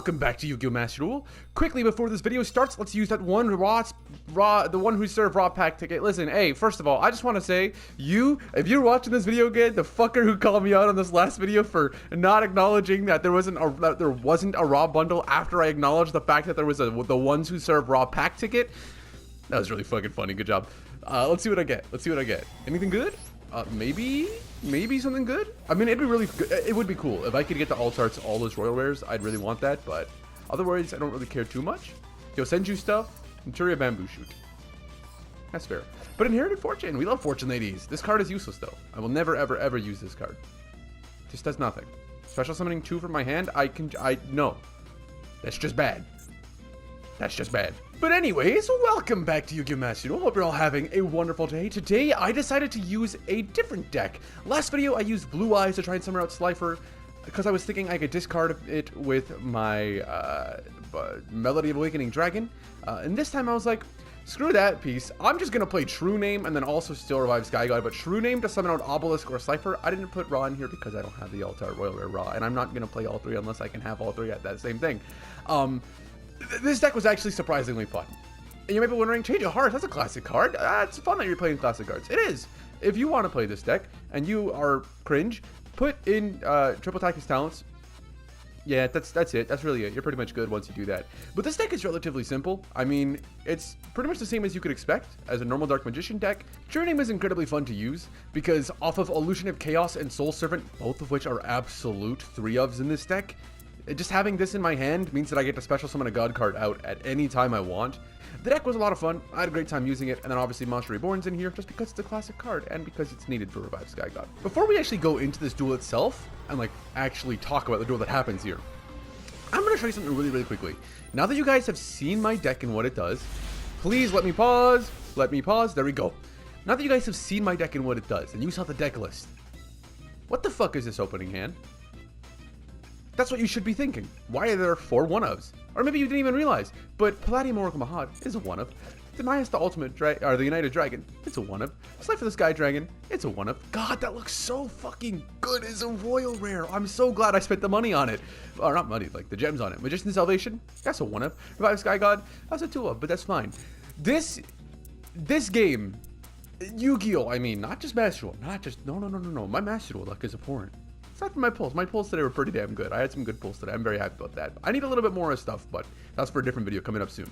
welcome back to YuGiOh Master Duel. Quickly before this video starts, let's use that one the one who served raw pack ticket. Listen, hey, first of all, I just want to say, if you're watching this video again, the fucker who called me out on this last video for not acknowledging that there wasn't a raw bundle after I acknowledged the fact that there was the ones who serve raw pack ticket. That was really fucking funny. Good job. Let's see what I get. Anything good? Maybe something good? I mean, it'd be really good. It would be cool if I could get the alt arts, all those royal rares. I'd really want that, but otherwise, I don't really care too much. Yo, Senju stuff, Manchuria Bamboo Shoot. That's fair. But Inherited Fortune, we love Fortune Ladies. This card is useless though. I will never, ever, ever use this card. Just does nothing. Special summoning 2 from my hand, no. That's just bad. That's just bad. But anyways, welcome back to YuGiOh Master Duel. Hope you're all having a wonderful day. Today, I decided to use a different deck. Last video, I used Blue Eyes to try and summon out Slifer because I was thinking I could discard it with my Melody of Awakening Dragon. And this time I was like, screw that piece. I'm just going to play True Name and then also still revive Sky God. But True Name to summon out Obelisk or Slifer. I didn't put Raw in here because I don't have the Altar Royal Rare Raw. And I'm not going to play all three unless I can have all three at that same thing. This deck was actually surprisingly fun. And you might be wondering, Change of Heart, that's a classic card. It's fun that you're playing classic cards. It is. If you want to play this deck and you are cringe, put in Triple Toxix Talents. Yeah, that's it. That's really it. You're pretty much good once you do that. But this deck is relatively simple. I mean, it's pretty much the same as you could expect as a normal Dark Magician deck. True Name is incredibly fun to use because off of Illusion of Chaos and Soul Servant, both of which are absolute 3-ofs in this deck, just having this in my hand means that I get to special summon a god card out at any time I want. The deck was a lot of fun. I had a great time using it, and then obviously Monster Reborn's in here just because it's a classic card and because it's needed for Revive Sky God. Before we actually go into this duel itself and like actually talk about the duel that happens here, I'm going to show you something really quickly. Now that you guys have seen my deck and what it does, please let me pause. There we go. Now that you guys have seen my deck and what it does, and you saw the deck list, what the fuck is this opening hand? That's what you should be thinking. Why are there 4 1-ofs? Or maybe you didn't even realize, but Palladium Oracle Mahad is a 1-of. Demise the Ultimate the United Dragon, it's a 1-of. Slifer the Sky Dragon, it's a 1-of. God, that looks so fucking good as a royal rare. I'm so glad I spent the money on it. Or not money, like the gems on it. Magician's Salvation, that's a 1-of. Revive Sky God, that's a 2-of, but that's fine. This game, YuGiOh, I mean, not just Master Duel, no. My Master Duel luck is abhorrent. Aside from my pulls. My pulls today were pretty damn good. I had some good pulls today. I'm very happy about that. I need a little bit more of stuff, but that's for a different video coming up soon.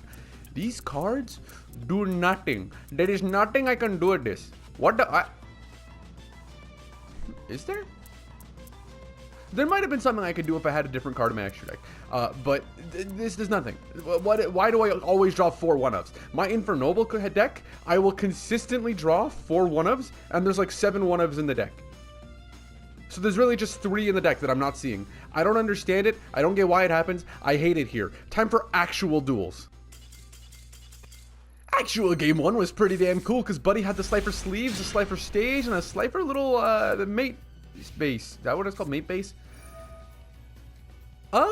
These cards do nothing. There is nothing I can do with this. What the... Is there? There might have been something I could do if I had a different card in my extra deck. But this does nothing. Why do I always draw 4 1-ofs? My Infernoble deck, I will consistently draw 4 1-ofs, and there's like 7 1-ofs in the deck. So there's really just 3 in the deck that I'm not seeing. I don't understand it. I don't get why it happens. I hate it here. Time for actual duels. Actual game 1 was pretty damn cool because Buddy had the Slifer sleeves, a Slifer stage, and a Slifer little the mate base. Is that what it's called? Mate base? Now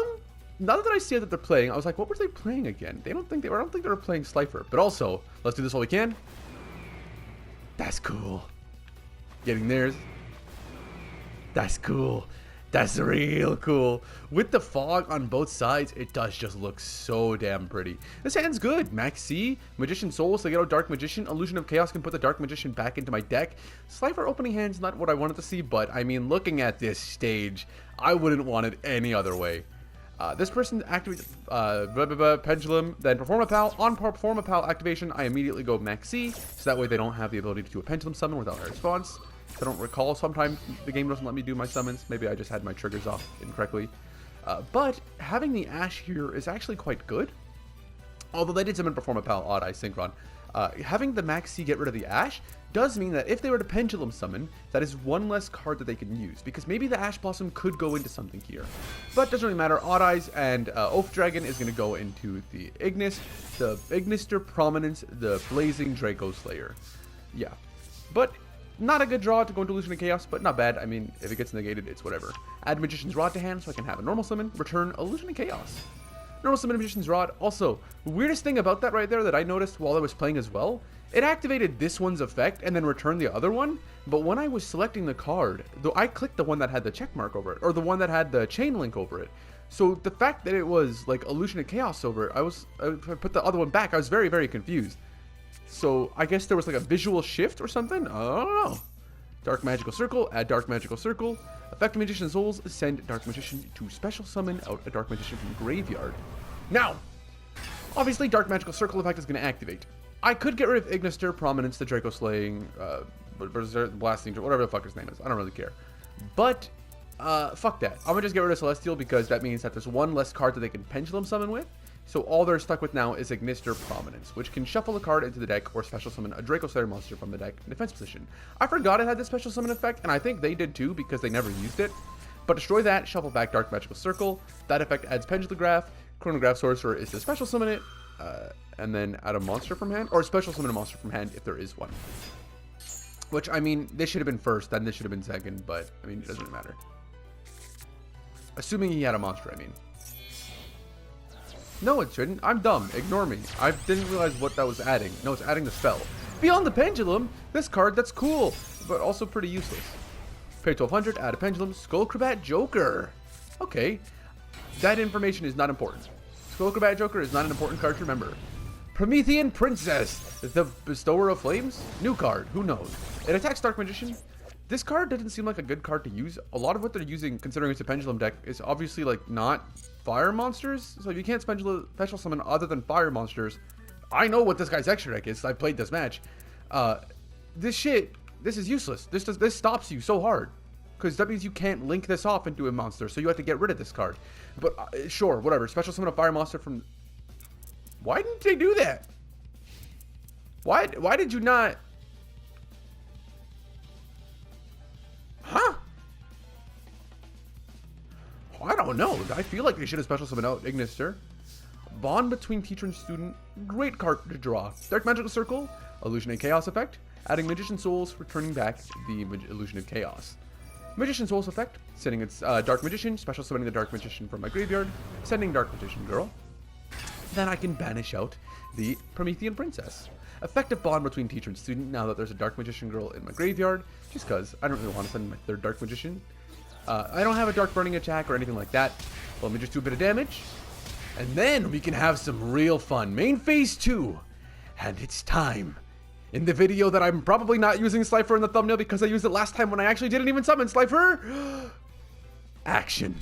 that I see that they're playing, I was like, what were they playing again? I don't think they were playing Slifer. But also, let's do this while we can. That's cool. Getting theirs. That's cool. That's real cool. With the fog on both sides, it does just look so damn pretty. This hand's good. Max C, Magician Souls to get out Dark Magician. Illusion of Chaos can put the Dark Magician back into my deck. Slifer opening hand's not what I wanted to see, but I mean, looking at this stage, I wouldn't want it any other way. This person activates Pendulum, then Perform a Pal. On Perform a Pal activation, I immediately go Max C, so that way they don't have the ability to do a Pendulum summon without a response. I don't recall. Sometimes the game doesn't let me do my summons. Maybe I just had my triggers off incorrectly. But having the Ash here is actually quite good. Although they did summon Perform a Pal Odd Eye Synchron. Having the Max C get rid of the Ash does mean that if they were to Pendulum summon, that is 1 less card that they can use. Because maybe the Ash Blossom could go into something here. But it doesn't really matter. Odd Eyes and Oath Dragon is going to go into the Ignis, the Ignister Prominence, the Blazing Draco Slayer. Yeah. But... not a good draw to go into Illusion of Chaos, but not bad. I mean, if it gets negated, it's whatever. Add Magician's Rod to hand so I can have a normal summon. Return Illusion of Chaos. Normal summon Magician's Rod. Also, weirdest thing about that right there that I noticed while I was playing as well, it activated this one's effect and then returned the other one. But when I was selecting the card, though I clicked the one that had the check mark over it, or the one that had the chain link over it. So the fact that it was like Illusion of Chaos over, I put the other one back. I was very, very confused. So I guess there was like a visual shift or something. I don't know. Dark Magical Circle, add Dark Magical Circle. Affect Magician's Souls, send Dark Magician to special summon out a Dark Magician from Graveyard. Now, obviously Dark Magical Circle effect is going to activate. I could get rid of Ignister, Prominence, the Draco Slaying, Blasting, whatever the fuck his name is. I don't really care. But, fuck that. I'm going to just get rid of Celestial because that means that there's one less card that they can Pendulum Summon with. So all they're stuck with now is Ignister Prominence, which can shuffle a card into the deck or special summon a Draco Slayer monster from the deck in defense position. I forgot it had this special summon effect, and I think they did too because they never used it. But destroy that, shuffle back Dark Magical Circle. That effect adds Pendulograph. Chronograph Sorcerer is to special summon it, and then add a monster from hand, or special summon a monster from hand if there is one. Which, I mean, this should have been first, then this should have been second, but, I mean, it doesn't really matter. Assuming he had a monster, I mean. No, it shouldn't. I'm dumb. Ignore me. I didn't realize what that was adding. No, it's adding the spell. Beyond the Pendulum, this card, that's cool, but also pretty useless. Pay 1200, add a Pendulum, Skullcrobat Joker. Okay, that information is not important. Skullcrobat Joker is not an important card to remember. Promethean Princess, the Bestower of Flames? New card, who knows? It attacks Dark Magician. This card doesn't seem like a good card to use. A lot of what they're using, considering it's a Pendulum deck, is obviously like not fire monsters. So if you can't special summon other than fire monsters, I know what this guy's extra deck is. I played this match. This is useless. This stops you so hard. Because that means you can't link this off into a monster, so you have to get rid of this card. But sure, whatever. Special summon a fire monster from... Why didn't they do that? Why did you not... Huh? I don't know. I feel like they should have special summoned out Ignister. Bond between teacher and student. Great card to draw. Dark Magical Circle. Illusion of Chaos effect. Adding Magician Souls, returning back the Illusion of Chaos. Magician Souls effect. Sending its Dark Magician. Special summoning the Dark Magician from my graveyard. Sending Dark Magician Girl. Then I can banish out the Promethean Princess. Effective bond between teacher and student now that there's a Dark Magician Girl in my graveyard, just because I don't really want to send my third Dark Magician. I don't have a Dark Burning attack or anything like that. Let me just do a bit of damage, and then we can have some real fun. Main phase 2, and it's time. In the video that I'm probably not using Slifer in the thumbnail because I used it last time when I actually didn't even summon Slifer. Action.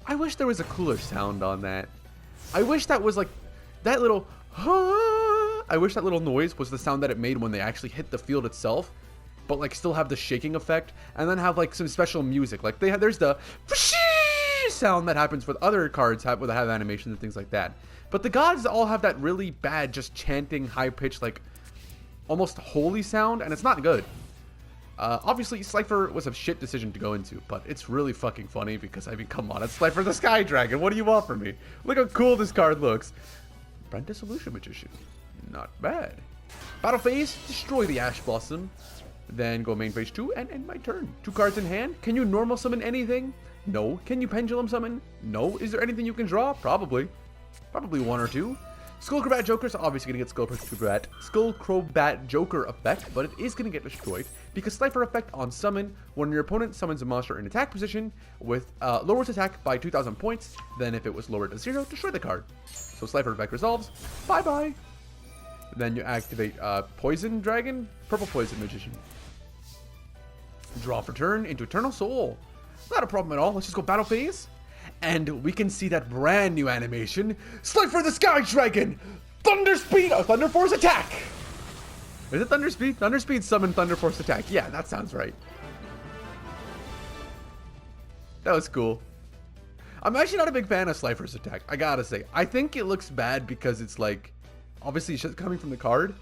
I wish there was a cooler sound on that. I wish that was like that little I wish that little noise was the sound that it made when they actually hit the field itself, but like still have the shaking effect, and then have like some special music. Like there's the sound that happens with other cards that have animations and things like that. But the gods all have that really bad, just chanting, high-pitched, like almost holy sound, and it's not good. Obviously, Slifer was a shit decision to go into, but it's really fucking funny because, I mean, come on, it's Slifer the Sky Dragon. What do you want from me? Look how cool this card looks. Apprentice Illusion Magician. Not bad. Battle phase, destroy the Ash Blossom. Then go main phase 2 and end my turn. 2 cards in hand. Can you normal summon anything? No. Can you pendulum summon? No. Is there anything you can draw? Probably. Probably 1 or 2. Skullcrobat Joker's obviously going to get Skullcrobat Joker effect, but it is going to get destroyed because Slifer effect on summon. When your opponent summons a monster in attack position with lowers attack by 2,000 points, then if it was lowered to 0, destroy the card. So Slifer effect resolves. Bye-bye. Then you activate Poison Dragon, Purple Poison Magician. Draw for turn into Eternal Soul. Not a problem at all. Let's just go battle phase. And we can see that brand new animation. Slifer the Sky Dragon! Thunder Speed! Thunder Force Attack! Is it Thunder Speed? Thunder Speed summon Thunder Force Attack. Yeah, that sounds right. That was cool. I'm actually not a big fan of Slifer's attack, I gotta say. I think it looks bad because it's like, obviously it's just coming from the card.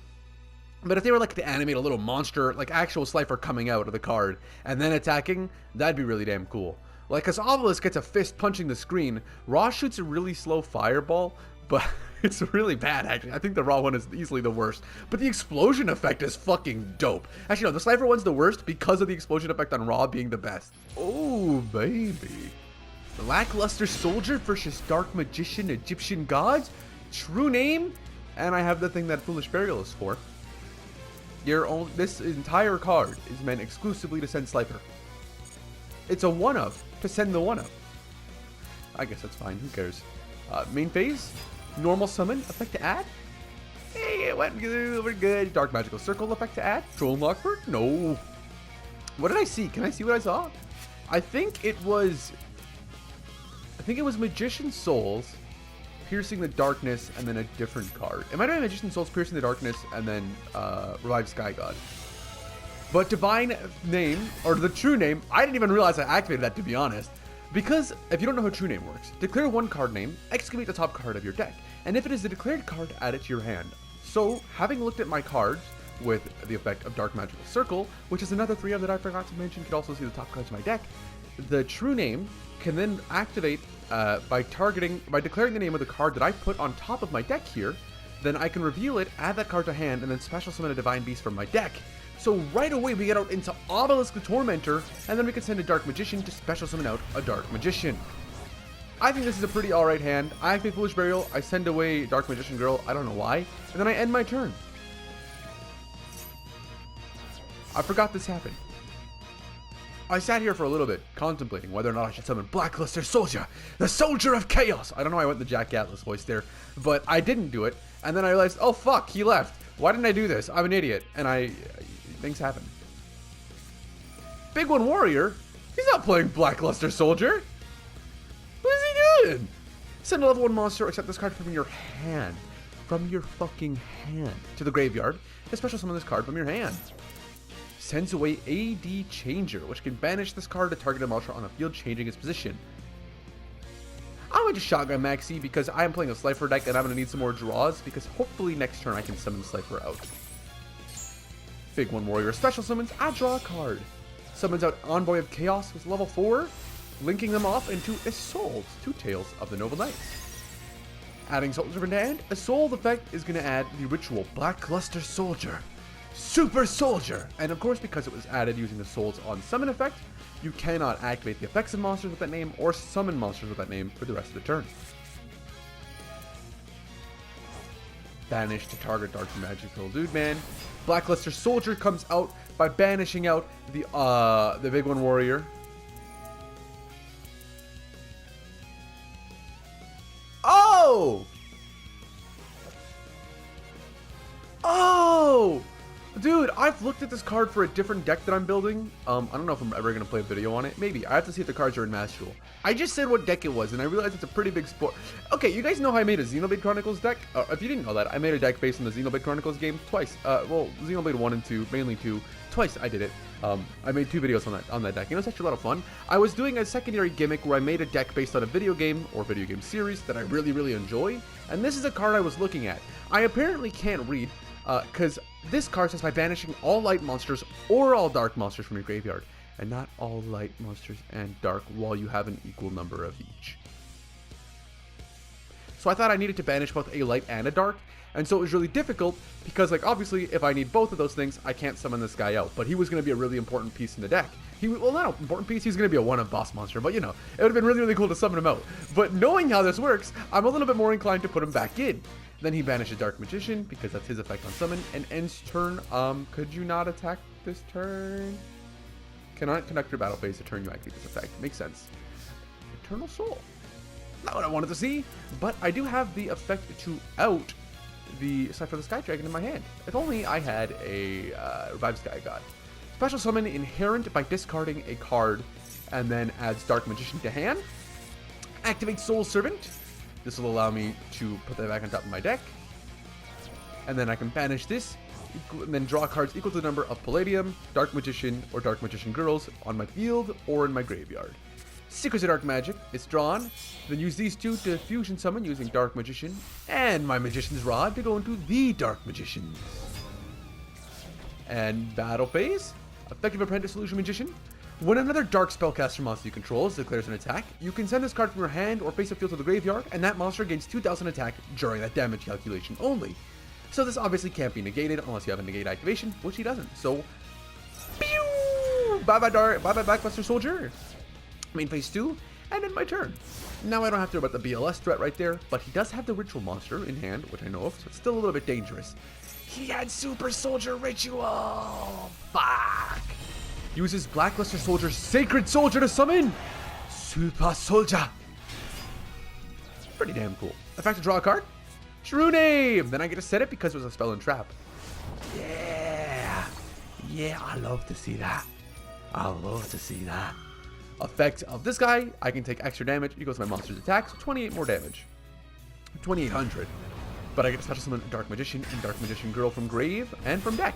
But if they were like to animate a little monster, like actual Slifer coming out of the card and then attacking, that'd be really damn cool. Like, because Obelisk gets a fist punching the screen, Raw shoots a really slow fireball, but it's really bad, actually. I think the Raw one is easily the worst. But the explosion effect is fucking dope. Actually, no, the Slifer one's the worst because of the explosion effect on Raw being the best. Oh, baby. Lackluster Soldier versus Dark Magician Egyptian Gods? True name? And I have the thing that Foolish Burial is for. This entire card is meant exclusively to send Slifer. It's a one-of. to send the 1-up. I guess that's fine, who cares? Main phase, normal summon, effect to add. Hey, it went good, we're good. Dark Magical Circle, effect to add. Drone Lockford? No. What did I see? Can I see what I saw? I think it was Magician Souls, Piercing the Darkness, and then a different card. It might have been Magician Souls, Piercing the Darkness, and then Revive Sky God. But Divine Name, or the True Name, I didn't even realize I activated that, to be honest. Because if you don't know how True Name works, declare one card name, excavate the top card of your deck, and if it is the declared card, add it to your hand. So, having looked at my cards with the effect of Dark Magical Circle, which is another 3-of that I forgot to mention, you can also see the top cards of my deck, the True Name can then activate by declaring the name of the card that I put on top of my deck here. Then I can reveal it, add that card to hand, and then special summon a Divine Beast from my deck. So right away we get out into Obelisk the Tormentor, and then we can send a Dark Magician to special summon out a Dark Magician. I think this is a pretty alright hand. I activate Foolish Burial, I send away Dark Magician Girl, I don't know why, and then I end my turn. I forgot this happened. I sat here for a little bit, contemplating whether or not I should summon Blackluster Soldier, the Soldier of Chaos. I don't know why I went the Jack Atlas voice there, but I didn't do it, and then I realized, oh fuck, he left. Why didn't I do this? I'm an idiot, and things happen. Big One Warrior? He's not playing Blackluster Soldier. What is he doing? Send a level 1 monster, accept this card from your hand. From your fucking hand. To the graveyard. And special summon this card from your hand. Sends away AD Changer, which can banish this card to target a monster on the field, changing its position. I'm going to Shotgun Maxi because I am playing a Slifer deck and I'm going to need some more draws, because hopefully next turn I can summon Slifer out. Big One Warrior special summons, I draw a card. Summons out Envoy of Chaos with level 4, linking them off into Isolde, 2 Tails of the Noble Knights. Adding Soul Servant to hand, Isolde effect is going to add the ritual Blackluster Soldier, Super Soldier, and of course because it was added using the Souls on Summon effect, you cannot activate the effects of monsters with that name or summon monsters with that name for the rest of the turn. Banish to target Dark Magical Dude Man. Blackluster Soldier comes out by banishing out the Big One Warrior. Oh! Oh! Dude, I've looked at this card for a different deck that I'm building. I don't know if I'm ever going to play a video on it. Maybe. I have to see if the cards are in Master Duel. I just said what deck it was, and I realized it's a pretty big sport. Okay, you guys know how I made a Xenoblade Chronicles deck? If you didn't know that, I made a deck based on the Xenoblade Chronicles game twice. Well, Xenoblade 1 and 2, mainly 2. Twice I did it. I made 2 videos on that deck. You know, it's actually a lot of fun. I was doing a secondary gimmick where I made a deck based on a video game or video game series that I really, really enjoy. And this is a card I was looking at. I apparently can't read, because this card says by banishing all light monsters or all dark monsters from your graveyard, and not all light monsters and dark while you have an equal number of each. So I thought I needed to banish both a light and a dark, and so it was really difficult because, like, obviously if I need both of those things, I can't summon this guy out, but he was going to be a really important piece in the deck. Well, not an important piece, he's going to be a 1-of boss monster, but you know, it would have been really, really cool to summon him out. But knowing how this works, I'm a little bit more inclined to put him back in. Then he banishes Dark Magician because that's his effect on summon, and ends turn. Could you not attack this turn? Cannot conduct your battle phase the turn you activate this effect. Makes sense. Eternal Soul. Not what I wanted to see, but I do have the effect to out the Slifer the Sky Dragon in my hand. If only I had a Revive Sky God. Special summon inherent by discarding a card, and then adds Dark Magician to hand. Activate Soul Servant. This will allow me to put that back on top of my deck. And then I can banish this, and then draw cards equal to the number of Palladium, Dark Magician, or Dark Magician Girls on my field or in my graveyard. Secrets of Dark Magic is drawn, then use these 2 to fusion summon using Dark Magician, and my Magician's Rod to go into the Dark Magicians. And battle phase, Effective Apprentice Illusion Magician. When another Dark Spellcaster monster you control declares an attack, you can send this card from your hand or face a field to the graveyard, and that monster gains 2,000 attack during that damage calculation only. So this obviously can't be negated unless you have a negate activation, which he doesn't. So, pew! Bye-bye Blackluster Soldier. Main phase 2, and end my turn. Now I don't have to worry about the BLS threat right there, but he does have the Ritual monster in hand, which I know of, so it's still a little bit dangerous. He had Super Soldier Ritual! Fuck! Uses Blackluster Soldier's Sacred Soldier to summon Super Soldier. Pretty damn cool. Effect to draw a card. True name. Then I get to set it because it was a spell and trap. Yeah. Yeah, I love to see that. I love to see that. Effect of this guy, I can take extra damage. He goes to my monster's attack, so 28 more damage. 2,800. But I get to special summon Dark Magician and Dark Magician Girl from grave and from deck.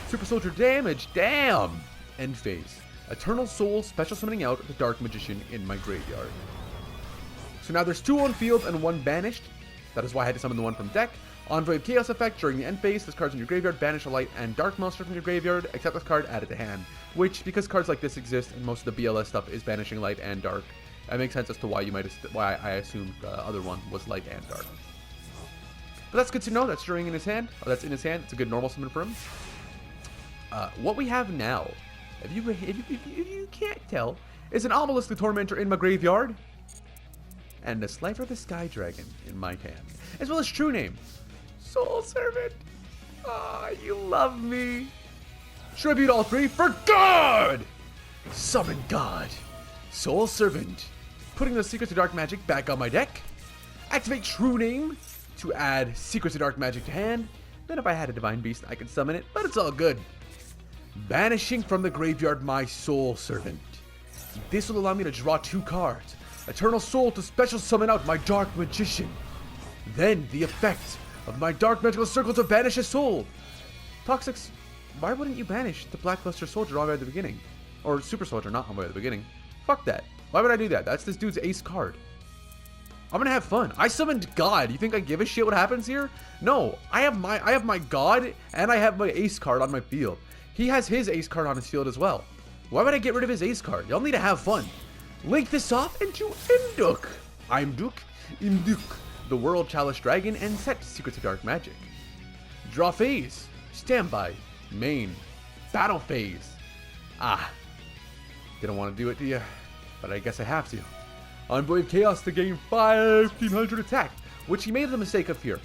Super Soldier damage, damn! End phase. Eternal Soul special summoning out the Dark Magician in my graveyard. So now there's 2 on field and 1 banished. That is why I had to summon the one from deck. Envoy of Chaos effect, during the end phase, this card's in your graveyard, banish a light and dark monster from your graveyard, except this card added to hand. Which, because cards like this exist and most of the BLS stuff is banishing light and dark, it makes sense as to why I assumed the other one was light and dark. But that's good to know. That's during in his hand. Oh, that's in his hand. It's a good normal summon for him. What we have now, if you can't tell, is an Obelisk the Tormentor in my graveyard, and a Slifer the Sky Dragon in my hand, as well as True Name. Soul Servant. Ah, you love me. Tribute all 3 for God! Summon God. Soul Servant. Putting the Secrets of Dark Magic back on my deck. Activate True Name to add Secrets of Dark Magic to hand. Then if I had a Divine Beast, I could summon it, but it's all good. Banishing from the graveyard my Soul Servant. This will allow me to draw 2 cards. Eternal Soul to special summon out my Dark Magician. Then the effect of my Dark Magical Circle to banish a soul. Toxix, why wouldn't you banish the Blackluster Soldier all the way at the beginning? Or Super Soldier, not all the way at the beginning. Fuck that. Why would I do that? That's this dude's ace card. I'm gonna have fun. I summoned God. You think I give a shit what happens here? No, I have my God and I have my ace card on my field. He has his ace card on his field as well. Why would I get rid of his ace card? Y'all need to have fun. Link this off into Imduk. Imduk, the World Chalice Dragon, and set Secrets of Dark Magic. Draw phase. Standby. Main. Battle phase. Ah. Didn't want to do it to you, but I guess I have to. Envoy of Chaos to gain 1,500 attack, which he made the mistake of here.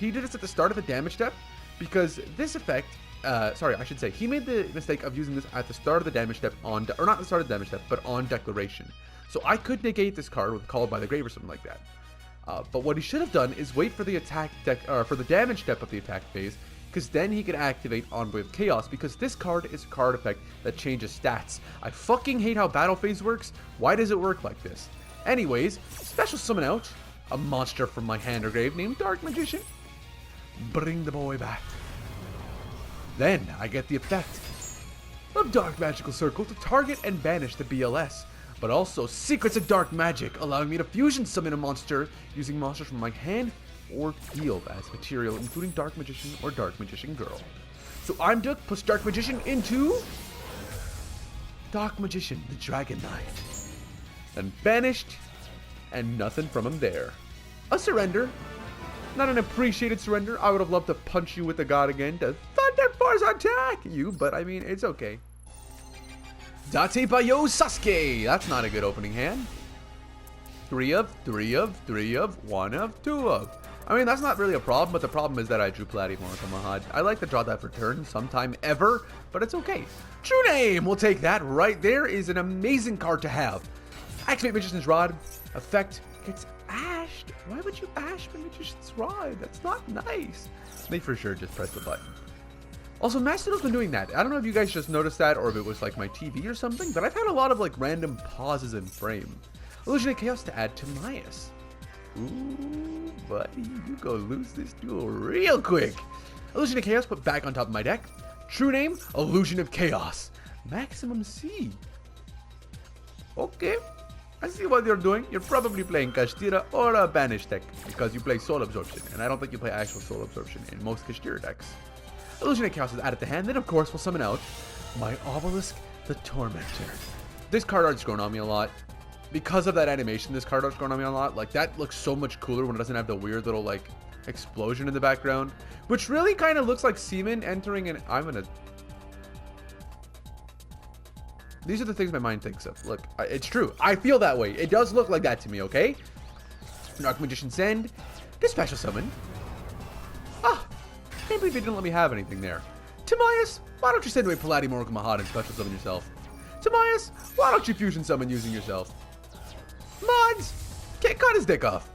He did this at the start of the damage step, because this effect, he made the mistake of using this at the start of the damage step or not the start of the damage step, but on declaration. So I could negate this card with Called by the Grave or something like that. But what he should have done is wait for the for the damage step of the attack phase, because then he could activate Envoy of Chaos, because this card is a card effect that changes stats. I fucking hate how battle phase works. Why does it work like this? Anyways, special summon out a monster from my hand or grave named Dark Magician. Bring the boy back. Then I get the effect of Dark Magical Circle to target and banish the BLS, but also Secrets of Dark Magic, allowing me to fusion summon a monster using monsters from my hand or field as material, including Dark Magician or Dark Magician Girl. So Imduk puts Dark Magician into Dark Magician, the Dragon Knight. And banished, and nothing from him there. A surrender. Not an appreciated surrender. I would have loved to punch you with the God again to Thunder Force attack you, but I mean, it's okay. Date Bayo Sasuke. That's not a good opening hand. 3 of, 3 of, 3 of, 1 of, 2 of. I mean, that's not really a problem, but the problem is that I drew Platimore from Mahad. I like to draw that for turn sometime ever, but it's okay. True Name. We'll take that. Right there is an amazing card to have. Activate Magician's Rod. Effect gets ashed. Why would you ash my Magician's Rod? That's not nice. They for sure just press the button. Also, Mastodon's been doing that. I don't know if you guys just noticed that or if it was like my TV or something, but I've had a lot of like random pauses in frame. Illusion of Chaos to add to Myas. Ooh, buddy, you go lose this duel real quick. Illusion of Chaos put back on top of my deck. True Name, Illusion of Chaos. Maximum C. Okay. I see what you're doing. You're probably playing Kashtira or a Banish deck because you play Soul Absorption, and I don't think you play actual Soul Absorption in most Kashtira decks. Illusion of Chaos is added to hand, then of course we'll summon out my Obelisk the Tormentor. This card art's grown on me a lot. Because of that animation, this card art's grown on me a lot. Like, that looks so much cooler when it doesn't have the weird little, like, explosion in the background. Which really kind of looks like semen entering an... These are the things my mind thinks of. Look, it's true. I feel that way. It does look like that to me, okay? Dark Magician Send. This special summon. Ah, can't believe they didn't let me have anything there. Timaeus, why don't you send away Platimore Mahad and special summon yourself? Tobias, why don't you fusion summon using yourself? Mods, cut his dick off.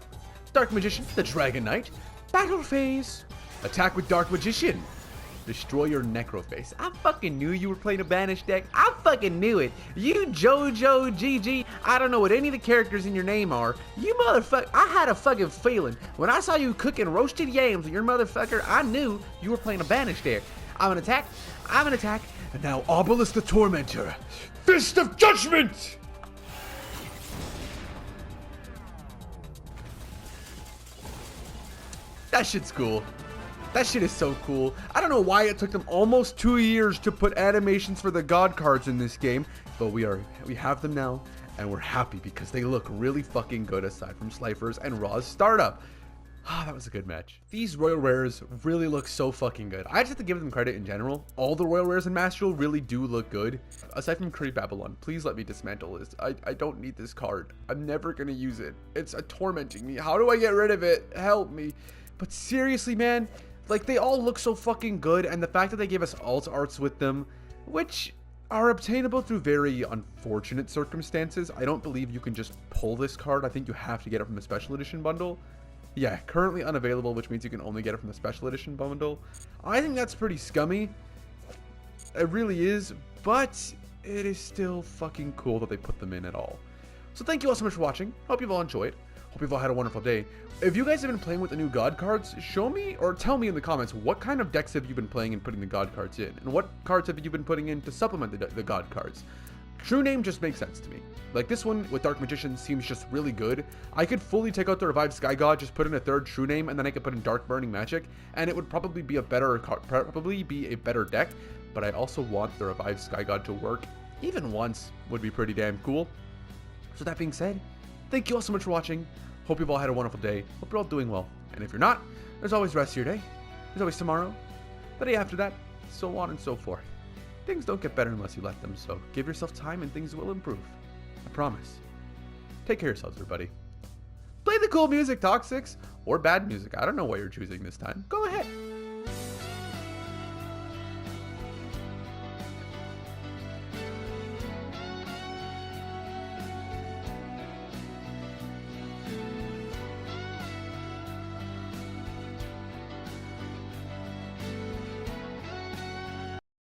Dark Magician, the Dragon Knight. Battle phase. Attack with Dark Magician. Destroy your Necroface. I fucking knew you were playing a banished deck. I fucking knew it. You JoJo GG. I don't know what any of the characters in your name are. You motherfucker. I had a fucking feeling. When I saw you cooking roasted yams with your motherfucker, I knew you were playing a banished deck. I'm gonna attack. I'm gonna attack. And now Obelisk the Tormentor. Fist of Judgment! That shit's cool. That shit is so cool. I don't know why it took them almost 2 years to put animations for the god cards in this game, but we have them now, and we're happy because they look really fucking good aside from Slifer's and Raw's startup. Ah, that was a good match. These Royal Rares really look so fucking good. I just have to give them credit in general. All the Royal Rares in Master Duel really do look good. Aside from Curry Babylon, please let me dismantle this. I don't need this card. I'm never gonna use it. It's tormenting me. How do I get rid of it? Help me. But seriously, man, like, they all look so fucking good, and the fact that they gave us alt arts with them, which are obtainable through very unfortunate circumstances. I don't believe you can just pull this card. I think you have to get it from the special edition bundle. Yeah, currently unavailable, which means you can only get it from the special edition bundle. I think that's pretty scummy. It really is, but it is still fucking cool that they put them in at all. So thank you all so much for watching. Hope you've all enjoyed. Hope you've all had a wonderful day. If you guys have been playing with the new god cards, show me or tell me in the comments what kind of decks have you been playing and putting the god cards in, and what cards have you been putting in to supplement the god cards. True Name just makes sense to me. Like, this one with Dark Magician seems just really good. I could fully take out the Revived Sky God, just put in a third True Name, and then I could put in Dark Burning Magic, and it would probably be a better deck. But I also want the Revived Sky God to work. Even once would be pretty damn cool. So that being said, thank you all so much for watching. Hope you've all had a wonderful day. Hope you're all doing well. And if you're not, there's always the rest of your day. There's always tomorrow, the day after that, so on and so forth. Things don't get better unless you let them, so give yourself time and things will improve. I promise. Take care of yourselves, everybody. Play the cool music, Toxix, or bad music. I don't know what you're choosing this time. Go ahead.